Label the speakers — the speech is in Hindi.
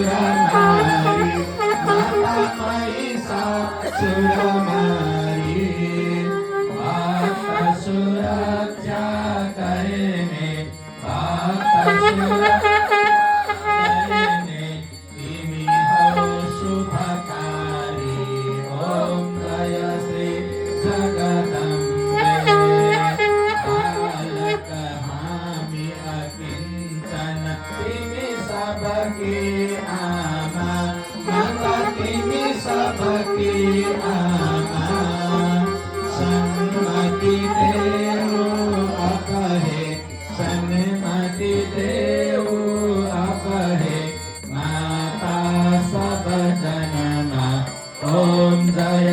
Speaker 1: महिषासुरमारी माता महिषासुरमारी भक्त सुरक्षा करने भक्त सुरक्षा करने तिमी हौ शुभकारी ओम जय श्री जगदम्बे बालक हामी अकिञ्चन तिमी सबकी आमा माता तिमी सबकी आमा सन्मति देऊ अपहे सन्मति देऊ अपहे माता सब जनमा ओम जय